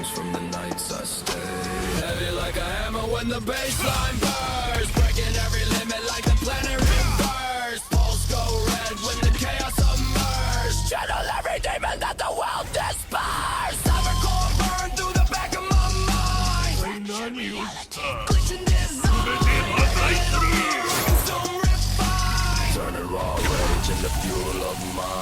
songs from the nights I stayed. Heavy like a hammer when the bassline bursts, breaking every limit like the planet reverse. Pulse go red when the chaos emerges. Channel every demon that the world disperses. Cyber core burn through the back of my mind. Glitching design. Consume refine. Turning raw rage into fuel of mine.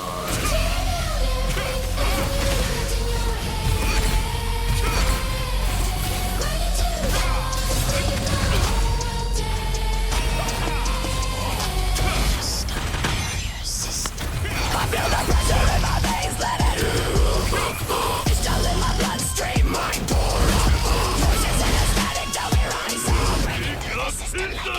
Feel the pressure in my veins, let it it's still in my bloodstream, mind pour up. Voices in the static tell me rise up. Breaking through the system like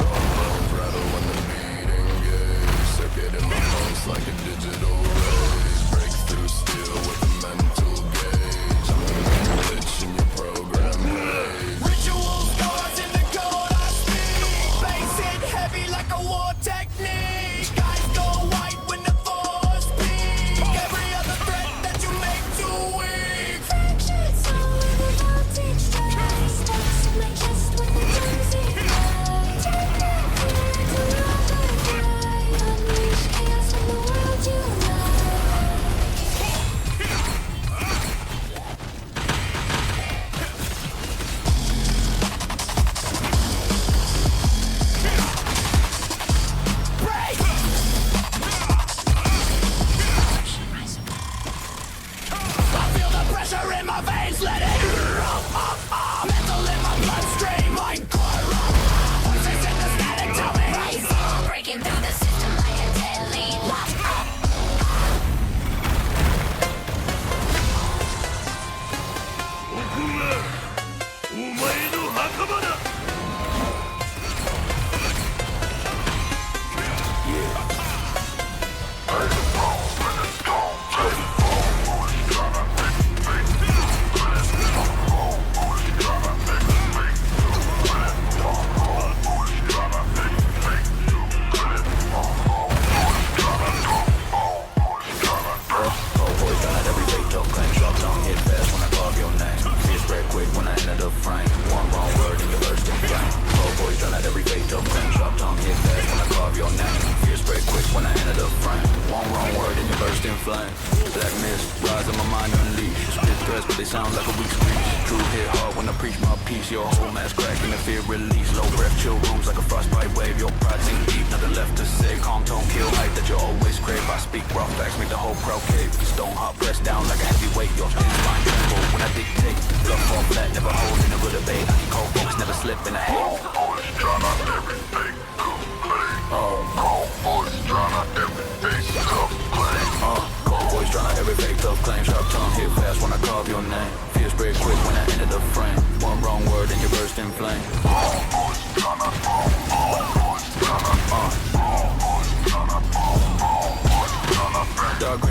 bones rattle when the beat engage. Circuit in my pulse like a digital rage. Break through steel with a mental gauge. I'm a glitch in your program page. Ritual scars in the code I speak. Bass hit heavy like a war technique.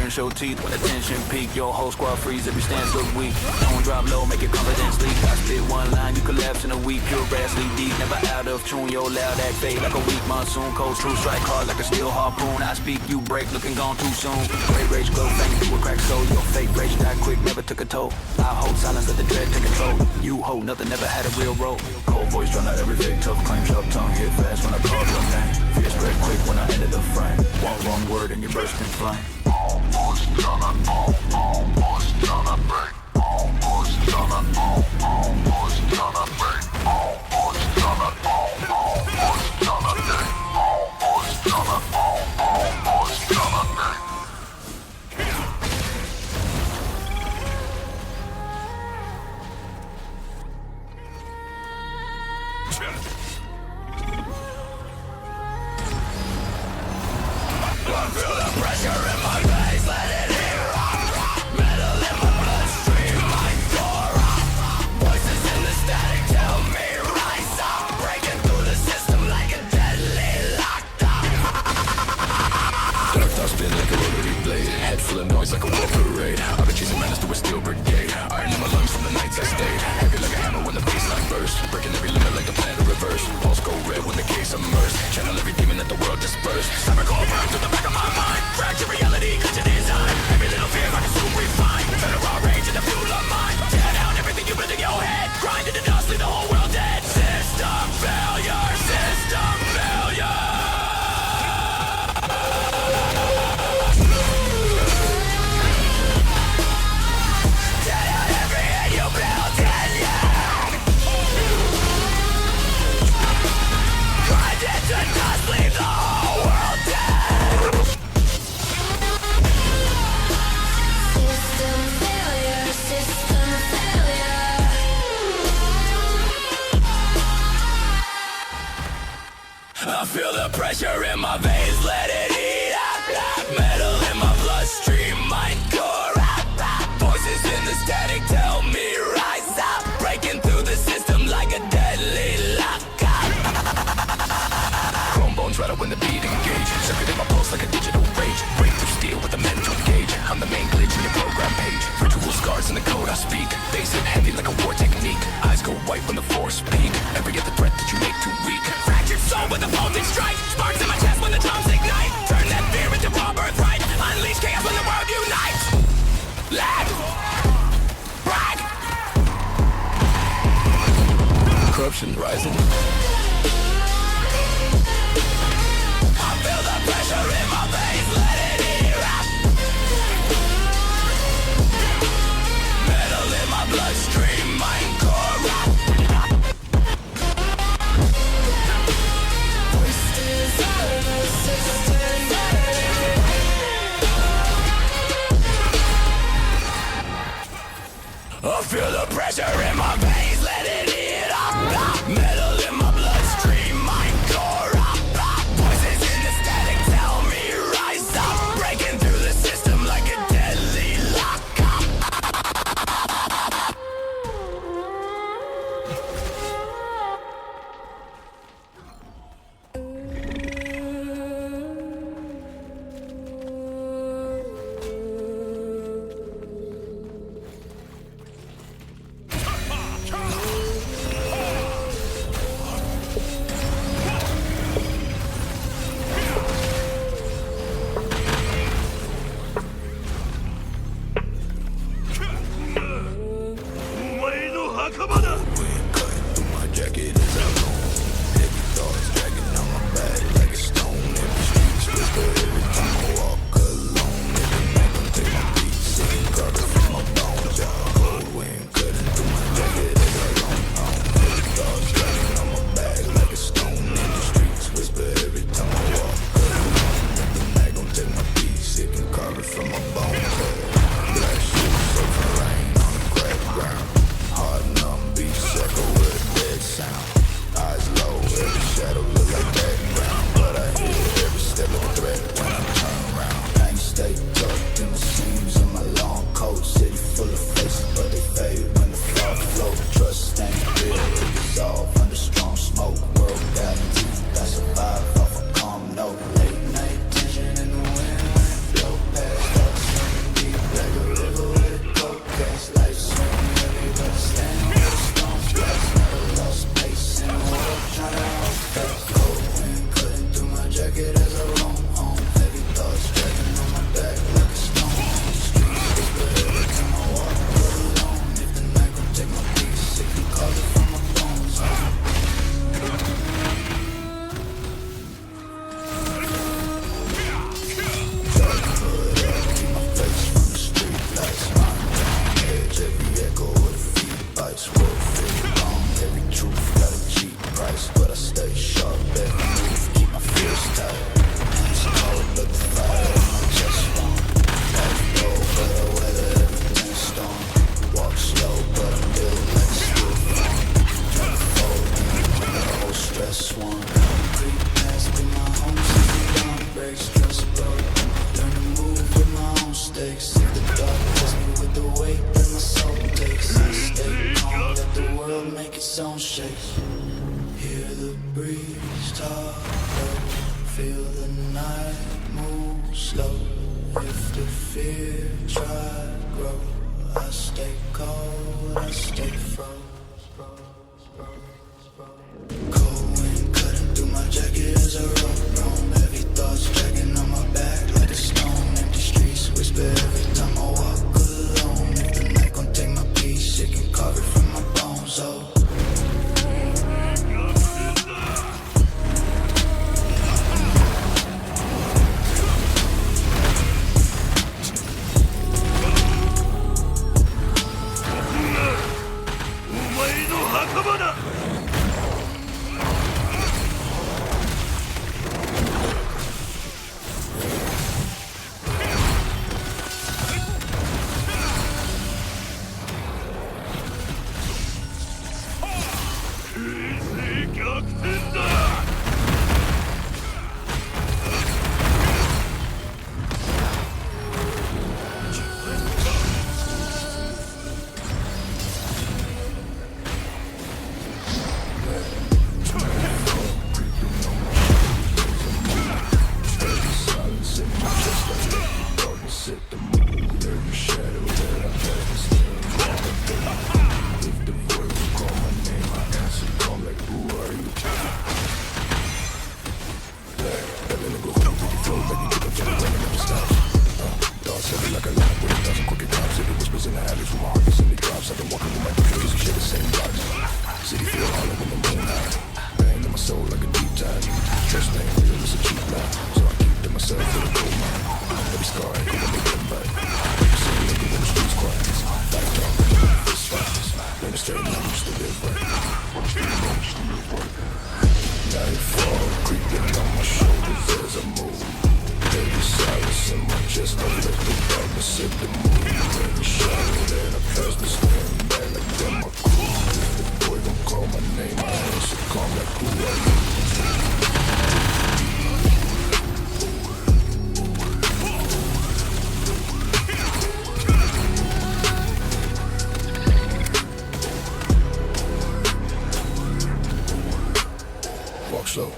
Show teeth when the tension peak. Your whole squad freeze every stance look weak. Don't drop low, make it confidence leak. I spit one line, you collapse in a week. Pure brass lead deep, never out of tune. Yo loud act fade like a weak monsoon. Cold true strike hard like a steel harpoon. I speak, you break, looking gone too soon. Great rage glow, thank you a crack soul. Your fake rage die quick, never took a toll. I hold silence, let the dread take control. You hold nothing, never had a real role. Cold voice trying to every fake tough claim. Sharp tongue hit fast when I call your name. Fear spread quick when I enter the frame. One wrong word and you burst in flame. Feel the pressure in my veins, let it hear. Metal in my bloodstream, mind pour up. Voices in the static tell me rise up. Breaking through the system like a deadly lockdown. Dark thoughts spin like a rotary blade. Head full of noise like a war parade. I've been chasing madness through a steel brigade. Iron in my lungs from the nights I stayed. Heavy like a hammer when the baseline burst. Breaking every limit like the planet reverse. Pulse go red when the case immersed. Channel every demon that the world dispersed. Cyber core burn through the back of my mind. Fracture reality, glitch in design. Every little fear I can soon refine. Federal feel the pressure in my veins, let it eat up. Metal in my bloodstream, mind core up. Voices in the static tell me rise up. Breaking through the system like a deadly lockup. Chrome bones rattle when the beat engage. Circuit in my pulse like a digital rage. Break through steel with a mental gauge. I'm the main glitch in your program page. Ritual scars in the code I speak. Bass it heavy like a war technique. Eyes go white when the force peak. Every other breath that you make too weak. Fractured soul with a voltage strike. Sparks in my chest when the drums ignite. Turn that fear into raw birthright. Unleash chaos when the world unites. Lag. Brag. Corruption rising. I feel the pressure in my veins, let it erupt. Metal in my bloodstream, mind corrupt. Voices in the system. I feel the pressure in my veins, let it eat up. Metal in my bloodstream, mind corrupt. Voices in the static tell me rise up. Breaking through the system like a deadly lockup.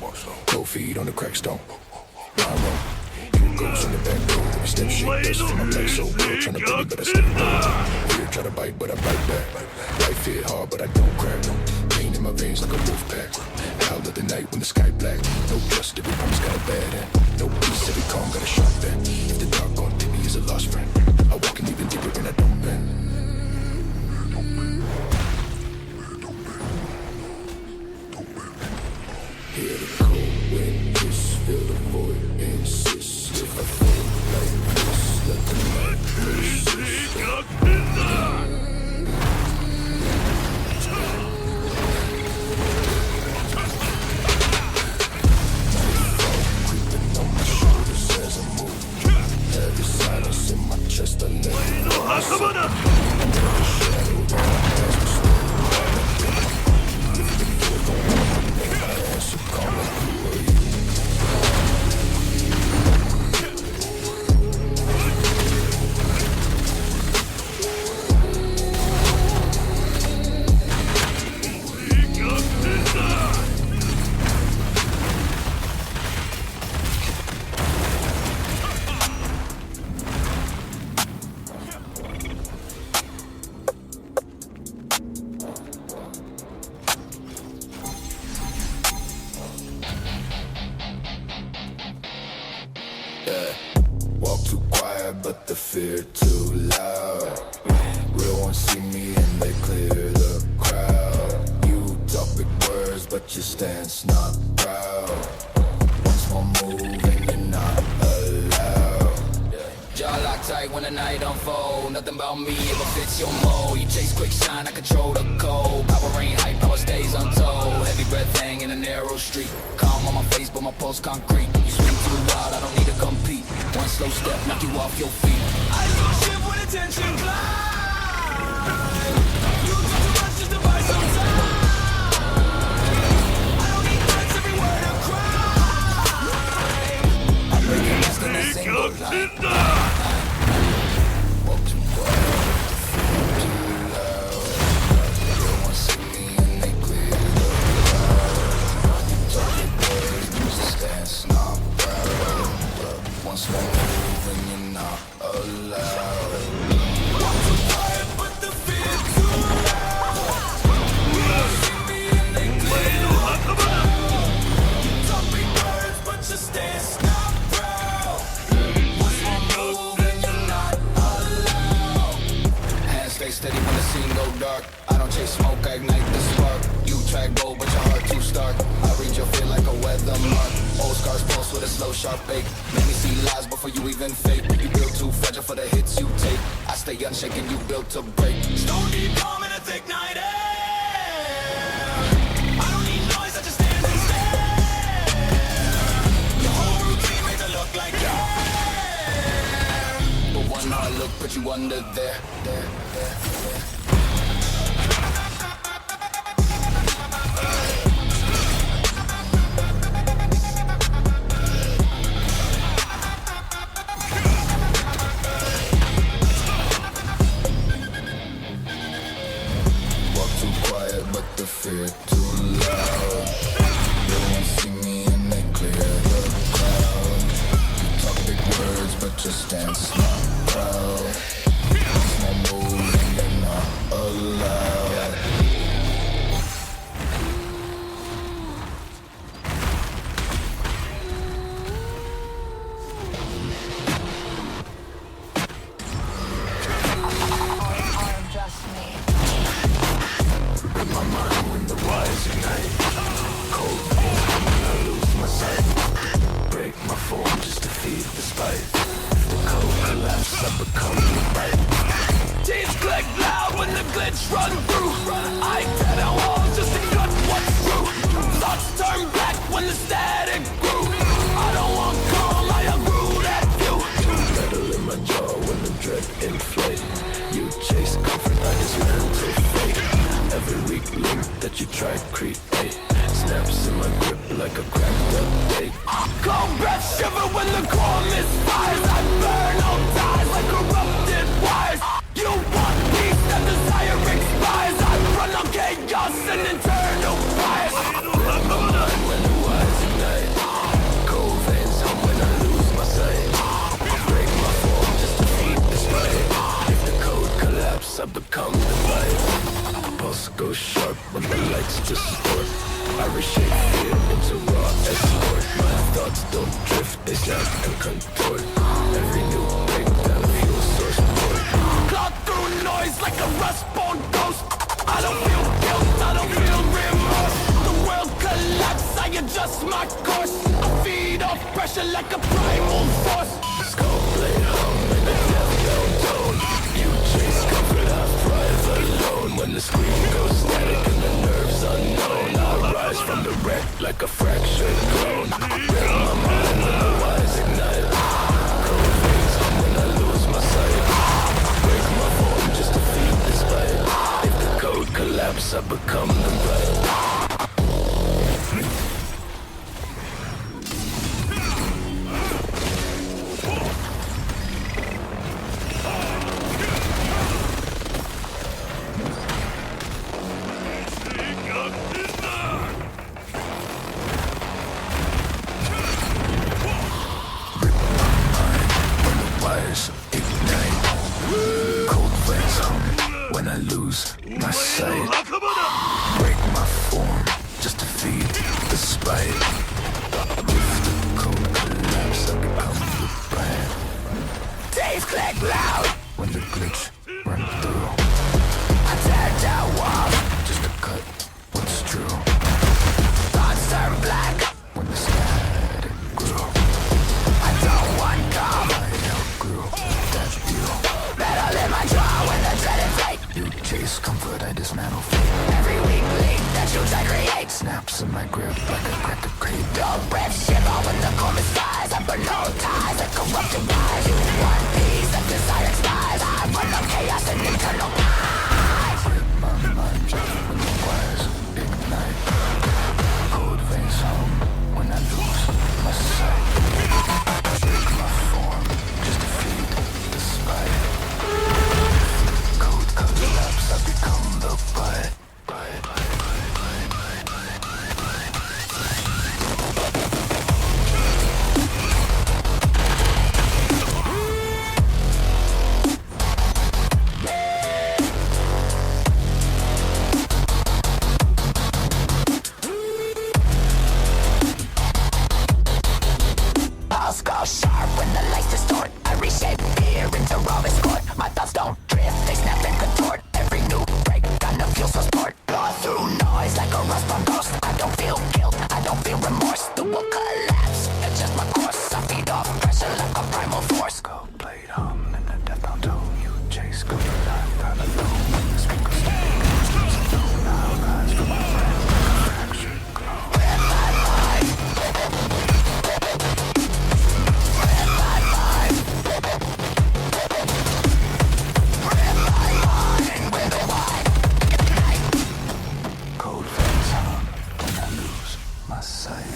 Walk slow, cold feet on the crack stone. Rhyme roll, you goes in the back door. Every step shake, dust from my back so good. Tryna bite, but I stay back. Fear try to bite, but I bite back. Life hit hard, but I don't crack. Pain in my veins like a wolf pack. Howl of the night when the sky black. No trust, every promise got a bad end. No peace, every calm got a sharp bend. If the dark gon' take me as a lost friend, I walk in even deeper and I don't bend. Hear the cold wind kiss, feel the void, insist. If I feel like this, let the night persist. Nightfall creeping on my shoulders as I move. Heavy silence in my chest, I let it go. Every shadow that I pass me slow. So call me, who are you? Walk too quiet, but the fear too loud. Real ones see me and they clear the crowd. You talk big words, but your stance not proud. Once more move and you're not allowed. Jaw lock tight when the night unfold. Nothing about me ever fits your mold. You chase quick shine, I control the cold. Power ain't hype, power stays untold. Heavy breath hang in a narrow street. Calm on my face, but my pulse concrete. You swing too wild, I don't need to compete. One slow step, knock you off your feet. I do shit with attention blind. You talk too much just to buy some time. I don't need threats, every word I cry. I'm breaking less than a single line. Walk too quiet, feel too loud. Real ones see me and they clear the crowd. You talk big words, but your stance not proud. Once more move and you're not allowed. Walk too quiet, but the fear too loud. You see me and they clear the crowd. You talk big words, but your stance not proud. Once more move and you're not allowed. Hands stay steady when the scene go dark. I don't chase smoke, I ignite the spark. You track bold, but your heart too stark. I read your feel like a weather mark. Old scars pulse with a slow, sharp ache. Make me see lies before you even fake. You build too fragile for the hits you take. I stay unshaken, you built to break. Stone deep calm in a thick night air. I don't need noise, I just stand and stare. Your whole routine makes it look like care. But one hard look put you under there. Walk too quiet, but the fear too loud. They won't see me and they clear the crowd. You talk big words, but your stance not proud. Once more move and you're not allowed. Just me. In my mind when the wires ignite. Cold feet when I lose my sight. Break my form just to feed the spite. If the code collapse, I become the right. Teams click loud when the glitch run through. I tear down walls just to cut what's true. Thoughts turn black when the static grew. I don't want calm, I agree that view. Metal in my jaw when the dread inflate. link that you try to create. Snaps in my grip like a cracked up date. Cold breath shiver when the core misfires. I burn all ties like corrupted wires. You want peace, that desire expires. I run on chaos and internal fires. Break my mind when the wires ignite. Cold veins hum when I lose my sight. Break my form just to feed this fight. If the code collapse, I become the light. Pulse goes sharp when the lights distort. I reshape fear into raw escort. My thoughts don't drift, they snap and contort. Every new breakdown a fuel source port. Claw through noise like a rust-born ghost. I don't feel guilt, I don't feel remorse. The world collapses, I adjust my course. I feed off pressure like a primal force. Skull blade hum in a death down tone. You chase comfort, I thrive alone. When the screen goes static and the nerves unknown, I rise from the wreck like a fractured clone. Break my mind when the wires ignite. Cold veins hum when I lose my sight. Break my form just to feed this fight. If the code collapse, I become the light. Ignite. Cold veins hum when I lose my sight. Break my form just to feed the spite. If the code collapse, I become the brand. Days click loud When the glitch run through, I tear down walls. just to cut what's true. Thoughts turn black. When the static grew, I don't want calm. I outgrew that view. Metal in my jaw when the dread inflate. You chase comfort, I dismantle fate. Every weak link that you try create. Snaps in my grip like a cracked crate. Your breath shiver when the core misfires. I burn no ties like corrupted wires. You want peace, that desire expires. I run on chaos and internal fires. Break my mind when the wires ignite. Cold veins hum when I lose my sight. Break my form just to feed the spite. If the code collapse, I become the bite. Pulse goes sharp when the lights distort. I reshape fear into raw escort. My thoughts don't drift, they snap and contort. Every new break, gonna feel so sport. Claw through noise like a rust-born ghost. I don't feel guilt, I don't feel remorse. The world collapse, adjust my course. I feed off pressure like a primal force. Gold blade hum in the death bound tone. You chase comfort, I thought alone. When the screen goes static, alone, I rise from my friend like a fractured clone. Breath my mind. Breath my mind. Breath my mind with a wide ignite. Cold veins hum when I lose my sight.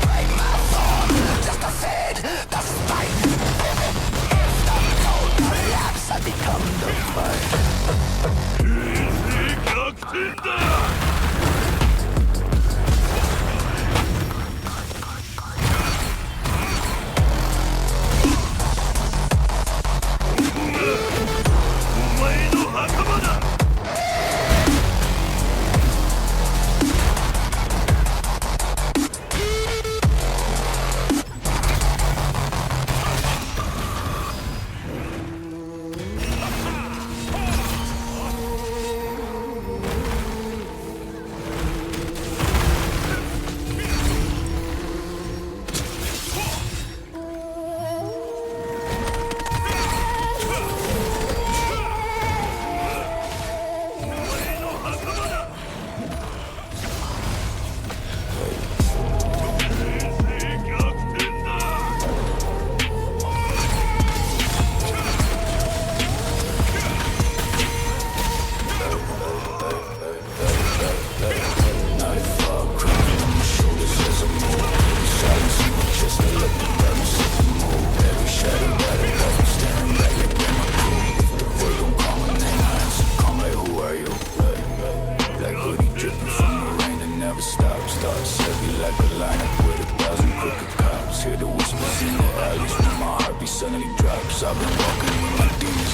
Break my form just to feed the spite. If the code collapse, I become the fight.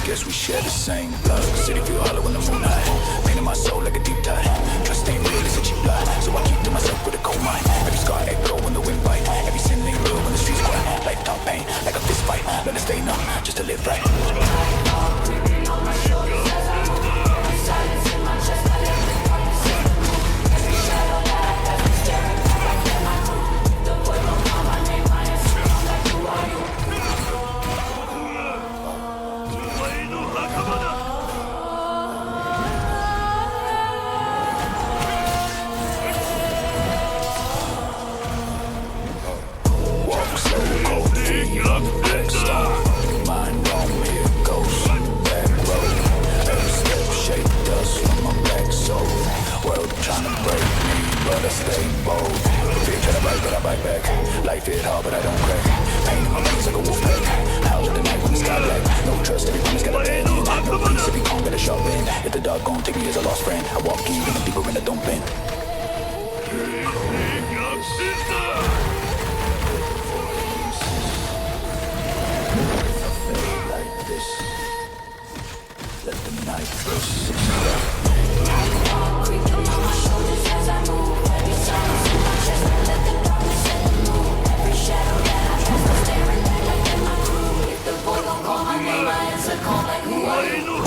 guess we share the same blood. City feel hollow in the moonlight. Painting my soul like a deep tide. Trust ain't real, it's a cheap lie. So I keep to myself with a cold mind. Every scar echo when the wind bite. Every sin ain't real when the streets quiet. Lifetime pain, like a fist fight. Let it stay numb, just to live right. Life hit hard, but I don't crack. Pain in my veins like a wolf pack. Howl at the night when the sky black. No trust, every promise got a bad end. No peace, every calm got a sharp end. If the dog gon' take me as a lost friend, I walk in, even deeper and I don't bend. Like this, let the night persist. Creeping on my shoulders as I move. Every silence in my chest, let the darkness set the mood. Every shadow that I trust, I'm staring back like in my crew. If the boy gon' call my name, I answer call like who are you?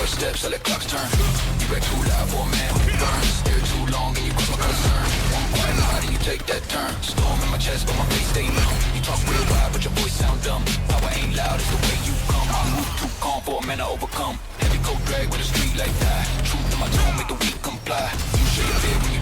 Steps, I let clocks turn. You back too loud for a man who burns. Stare too long and you cause my concern. One quiet night and you take that turn. Storm in my chest but my face stay numb. You talk real wide but your voice sound dumb. Power ain't loud, it's the way you come. I move too calm for a man to overcome. Heavy coat drag with a street like that. Truth in my tone make the weak comply. You show your fear when you